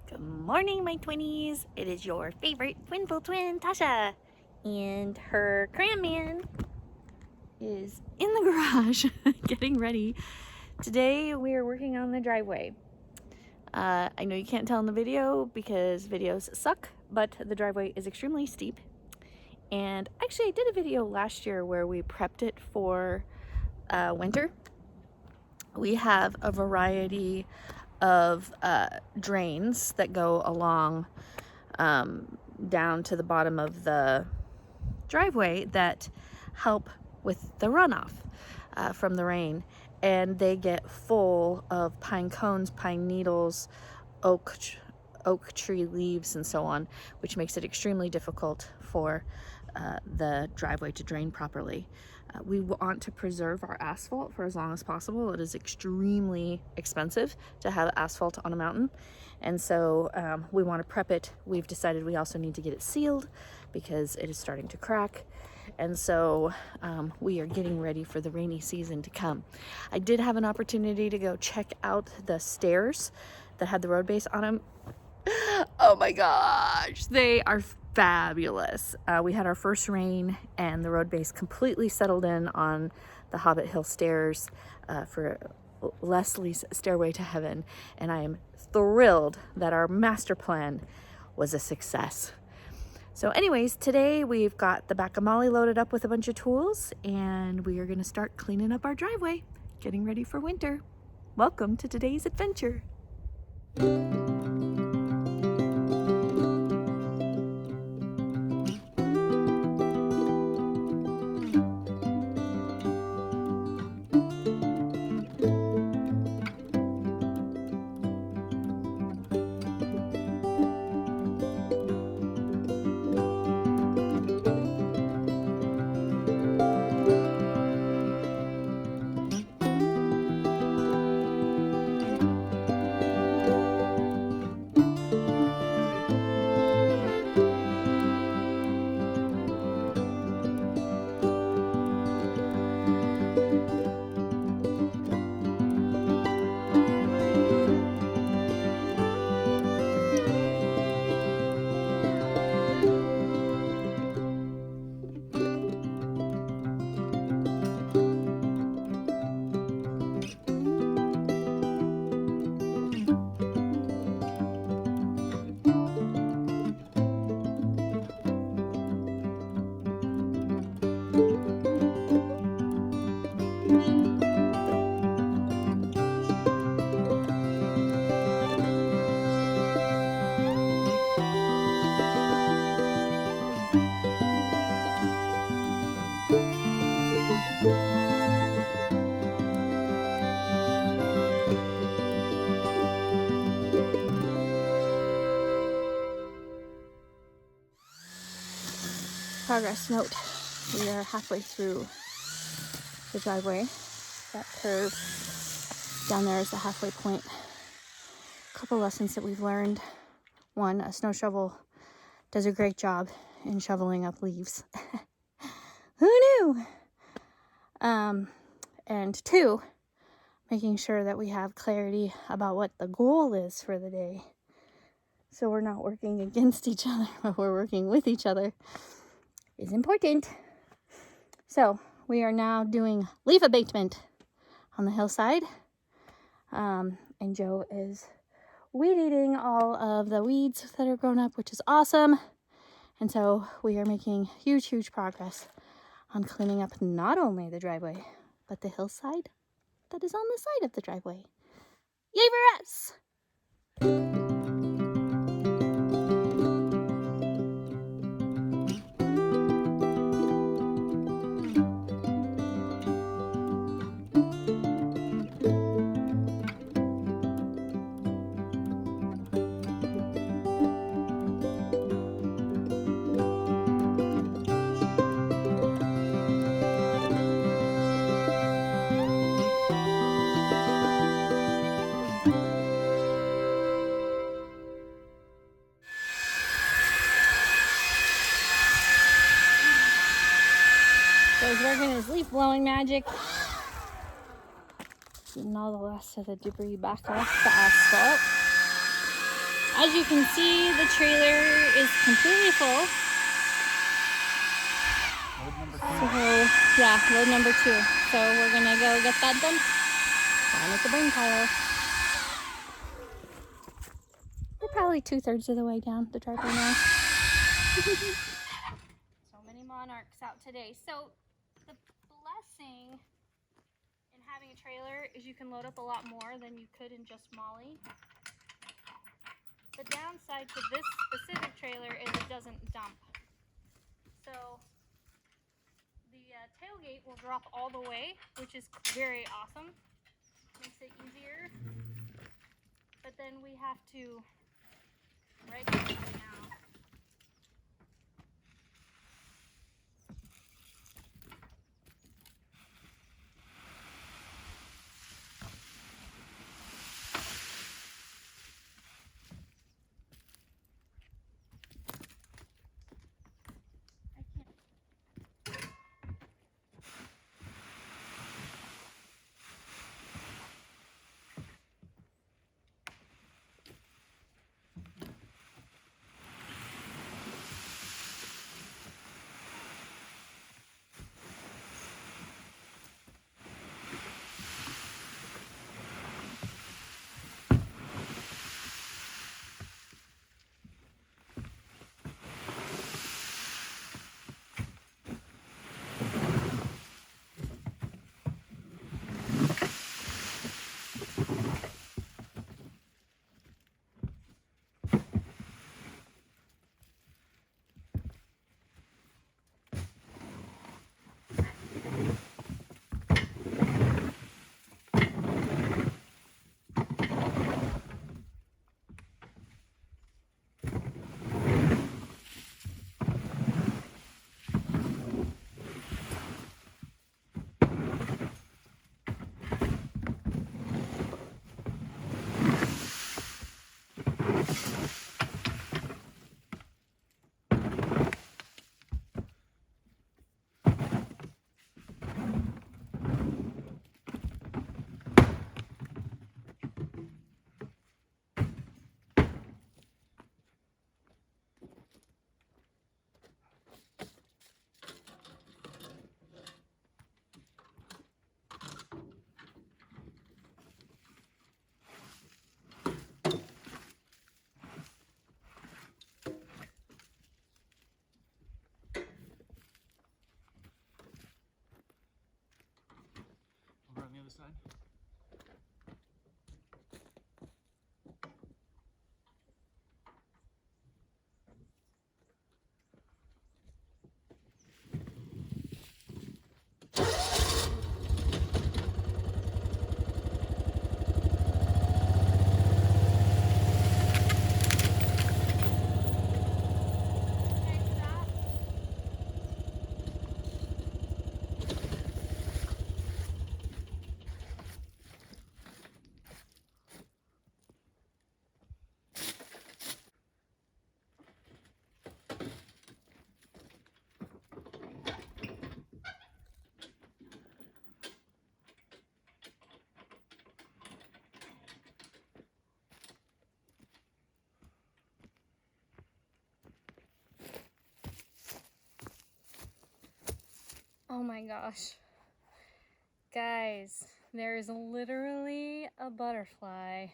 Good morning, my twinnies. It is your favorite twinful twin, Tasha. And her crayon is in the garage getting ready. Today we are working on the driveway. I know you can't tell in the video because videos suck, but the driveway is extremely steep. And actually I did a video last year where we prepped it for winter. We have a variety of drains that go along down to the bottom of the driveway that help with the runoff from the rain, and they get full of pine cones, pine needles, oak tree leaves, and so on, which makes it extremely difficult for the driveway to drain properly. We want to preserve our asphalt for as long as possible. It is extremely expensive to have asphalt on a mountain, and so we want to prep it. We've decided we also need to get it sealed because it is starting to crack, and so we are getting ready for the rainy season to come. I did have an opportunity to go check out the stairs that had the road base on them. Oh my gosh, they are fabulous. We had our first rain and the road base completely settled in on the Hobbit Hill stairs for Leslie's Stairway to Heaven, and I am thrilled that our master plan was a success. So anyways, today we've got the back of Molly loaded up with a bunch of tools, and we are going to start cleaning up our driveway, getting ready for winter. Welcome to today's adventure. Progress note, we are halfway through the driveway. That curve down there is the halfway point. A couple lessons that we've learned. One, a snow shovel does a great job in shoveling up leaves. Who knew? And two, making sure that we have clarity about what the goal is for the day. So we're not working against each other, but we're working with each other is important. So we are now doing leaf abatement on the hillside. And Joe is weed eating all of the weeds that are grown up, which is awesome. And so we are making huge progress on cleaning up not only the driveway, but the hillside that is on the side of the driveway. Yay for us! Joe's working his leaf blowing magic. Getting all the rest of the debris back off the asphalt. As you can see, the trailer is completely full. So, yeah, load number 2. So we're gonna go get that done down at the burn pile. We're probably 2/3 of the way down the driveway now. So many monarchs out today. So the blessing in having a trailer is you can load up a lot more than you could in just Molly. The downside to this specific trailer is it doesn't dump. So the tailgate will drop all the way, which is very awesome. Makes it easier. But then we have to regulate it now. Over on the other side. Oh my gosh. Guys, there is literally a butterfly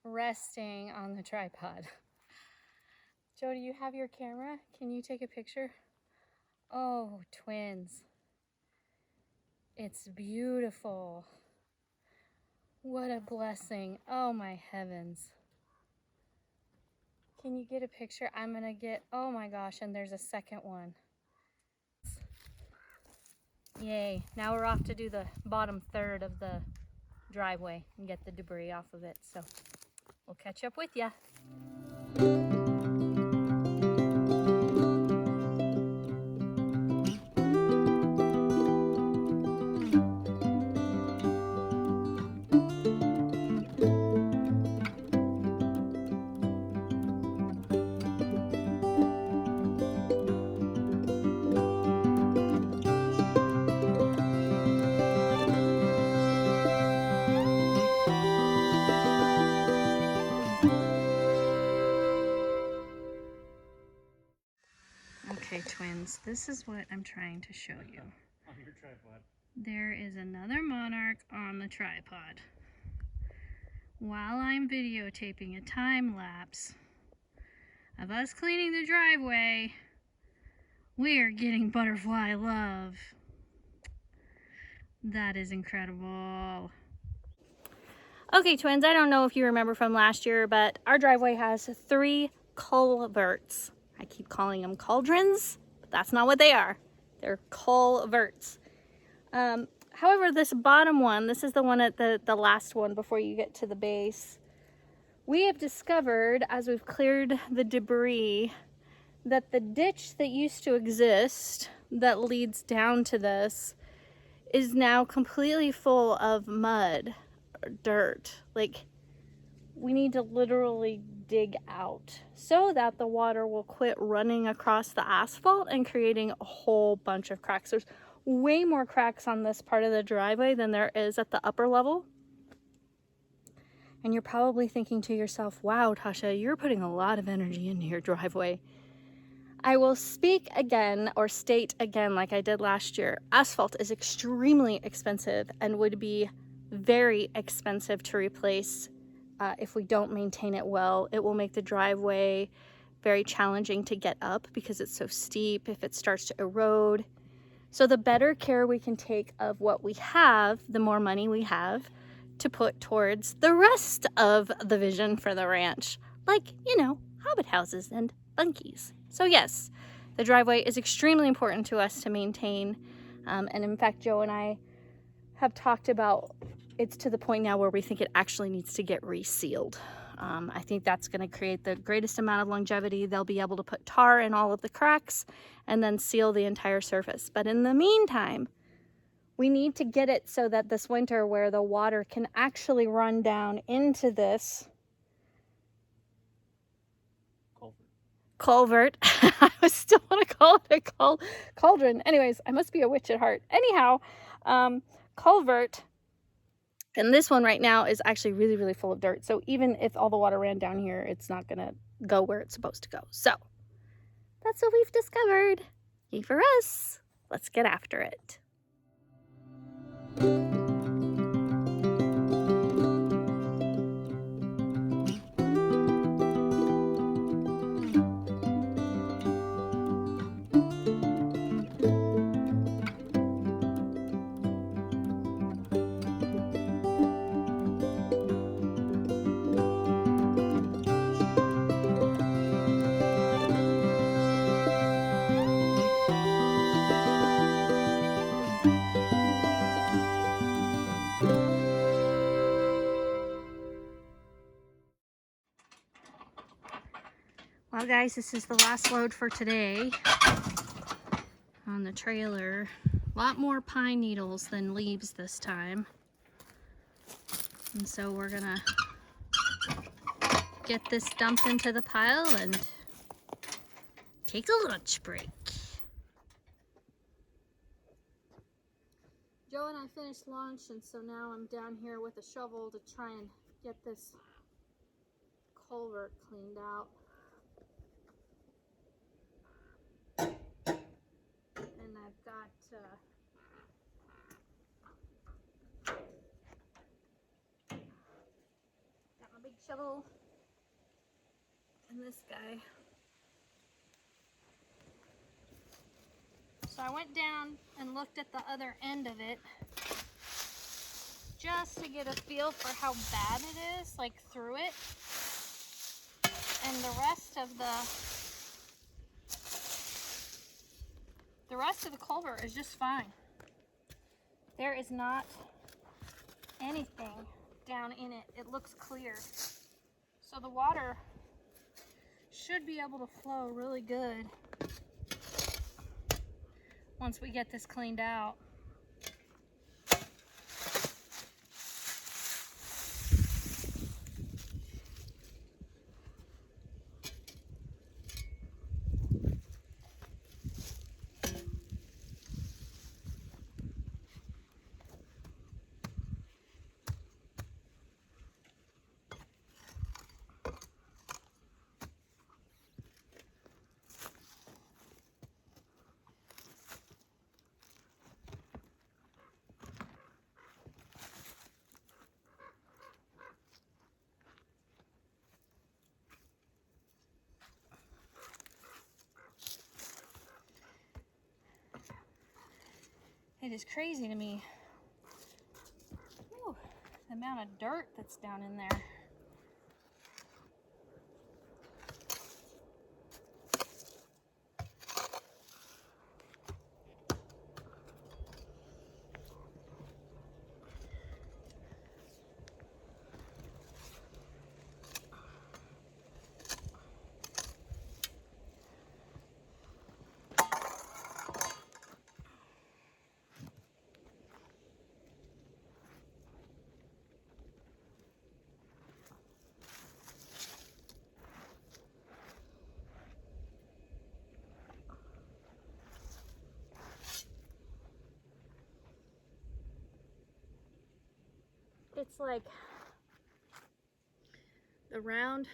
resting on the tripod. Joe, do you have your camera? Can you take a picture? Oh, twins. It's beautiful. What a blessing. Oh my heavens. Can you get a picture? I'm gonna get, oh my gosh, and there's a second one. Yay. Now we're off to do the bottom third of the driveway and get the debris off of it. So we'll catch up with ya. twins, this is what I'm trying to show you. On your tripod. There is another monarch on the tripod. While I'm videotaping a time lapse of us cleaning the driveway, we are getting butterfly love. That is incredible. Okay, twins, I don't know if you remember from last year, but our driveway has 3 culverts. I keep calling them cauldrons, but that's not what they are. They're culverts. However, this bottom one, this is the one at the last one before you get to the base. We have discovered, as we've cleared the debris, that the ditch that used to exist that leads down to this is now completely full of mud or dirt. Like, we need to literally dig out so that the water will quit running across the asphalt and creating a whole bunch of cracks. There's way more cracks on this part of the driveway than there is at the upper level. And you're probably thinking to yourself, wow, Tasha, you're putting a lot of energy into your driveway. I will speak again, or state again like I did last year. Asphalt is extremely expensive and would be very expensive to replace if we don't maintain it well. It will make the driveway very challenging to get up because it's so steep if it starts to erode. So the better care we can take of what we have, the more money we have to put towards the rest of the vision for the ranch. Like, you know, hobbit houses and bunkies. So yes, the driveway is extremely important to us to maintain. And in fact, Joe and I have talked about it's to the point now where we think it actually needs to get resealed. I think that's going to create the greatest amount of longevity. They'll be able to put tar in all of the cracks and then seal the entire surface. But in the meantime, we need to get it so that this winter where the water can actually run down into this culvert. I still want to call it a cauldron. Anyways, I must be a witch at heart. Anyhow, culvert. And this one right now is actually really, really full of dirt. So even if all the water ran down here, it's not going to go where it's supposed to go. So that's what we've discovered. Yay for us. Let's get after it. Well, guys, this is the last load for today on the trailer. A lot more pine needles than leaves this time. And so we're gonna get this dumped into the pile and take a lunch break. Joe and I finished lunch, and so now I'm down here with a shovel to try and get this culvert cleaned out. And I've got my big shovel and this guy. So I went down and looked at the other end of it just to get a feel for how bad it is, like through it. And the rest of the culvert is just fine. There is not anything down in it. It looks clear. So the water should be able to flow really good once we get this cleaned out. It is crazy to me. Whew, the amount of dirt that's down in there. It's like the round,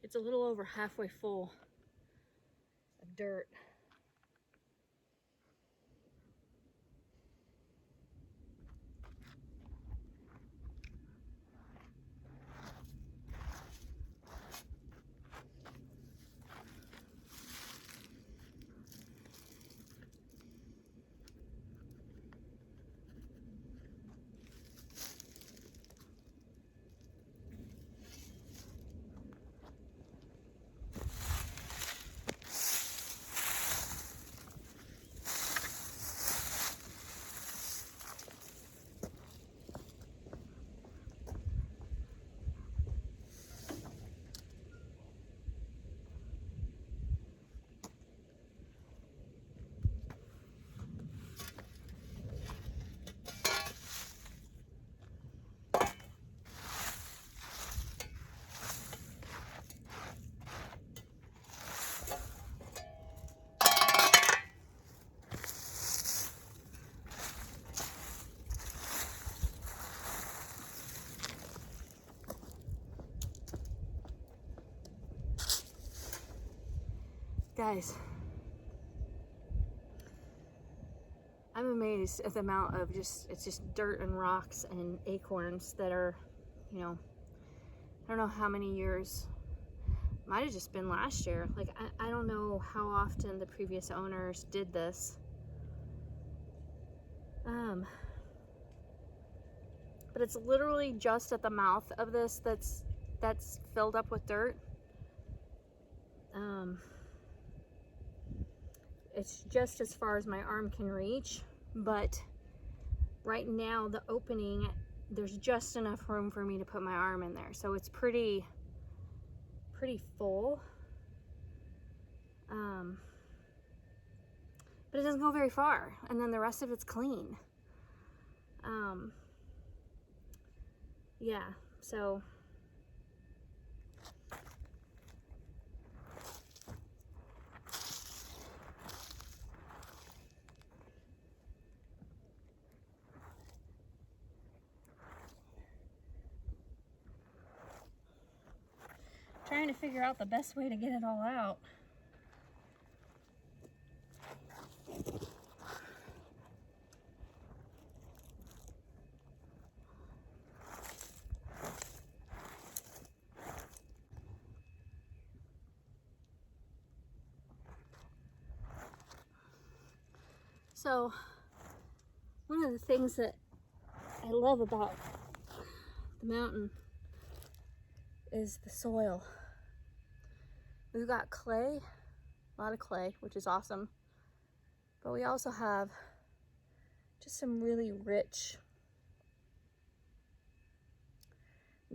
it's a little over halfway full of dirt. Guys, I'm amazed at the amount of it's just dirt and rocks and acorns that are, you know, I don't know how many years, might have just been last year. Like, I don't know how often the previous owners did this. But it's literally just at the mouth of this that's filled up with dirt. It's just as far as my arm can reach, but right now the opening, there's just enough room for me to put my arm in there, so it's pretty full. But it doesn't go very far, and then the rest of it's clean. Yeah, so trying to figure out the best way to get it all out. So one of the things that I love about the mountain is the soil. We've got clay, a lot of clay, which is awesome. But we also have just some really rich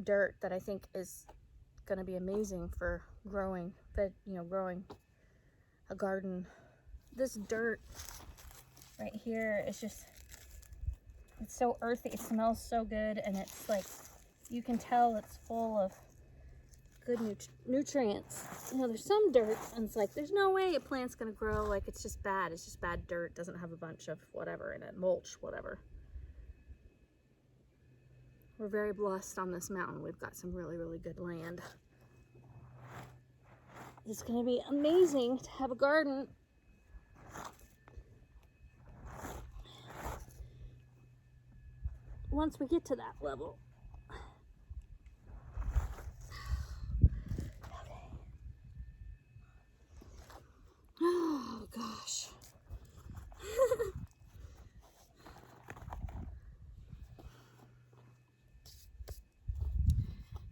dirt that I think is gonna be amazing for growing a garden. This dirt right here is just, it's so earthy, it smells so good, and it's like, you can tell it's full of good nutrients. You know, there's some dirt and it's like, there's no way a plant's gonna grow, like it's just bad dirt, doesn't have a bunch of whatever in it, mulch, whatever. We're very blessed on this mountain. We've got some really, really good land. It's gonna be amazing to have a garden. Once we get to that level. Okay. Oh gosh.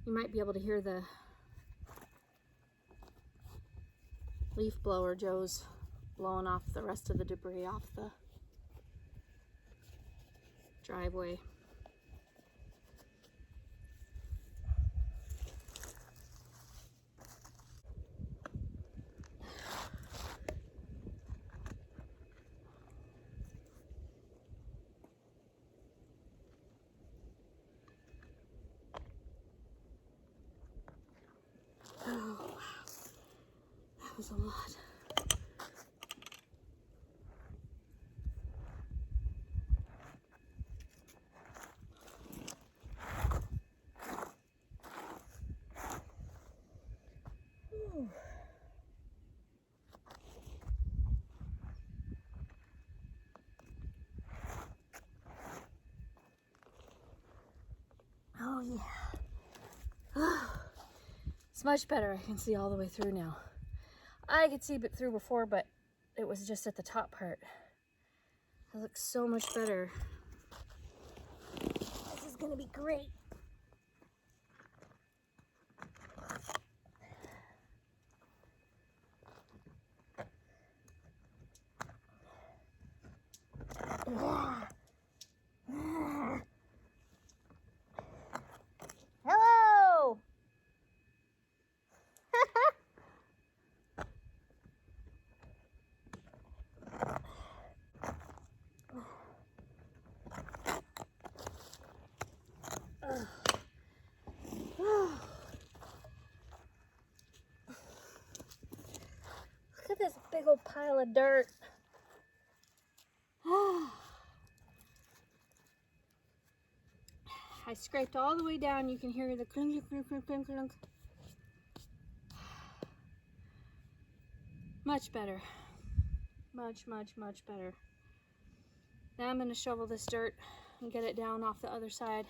You might be able to hear the leaf blower. Joe's blowing off the rest of the debris off the driveway. Oh, wow. That was a lot. Ooh. Oh yeah. It's much better. I can see all the way through now. I could see through before, but it was just at the top part. It looks so much better. This is gonna be great. Hello! Look at this big old pile of dirt. I scraped all the way down. You can hear the clunk, clunk, clunk, clunk, clunk. Much better. Much, much, much better. Now I'm going to shovel this dirt and get it down off the other side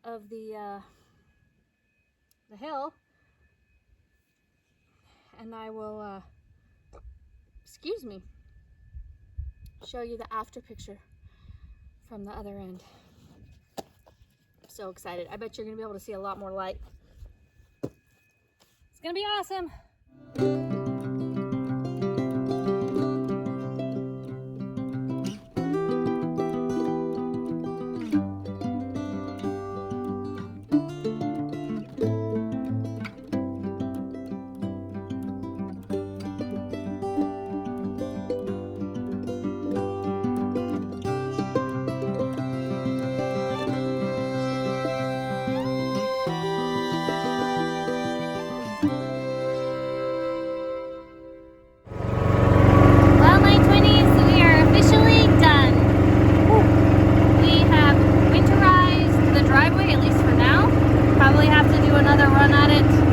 of the hill. And I will, excuse me, show you the after picture from the other end. So excited. I bet you're gonna be able to see a lot more light. It's gonna be awesome. Probably have to do another run at it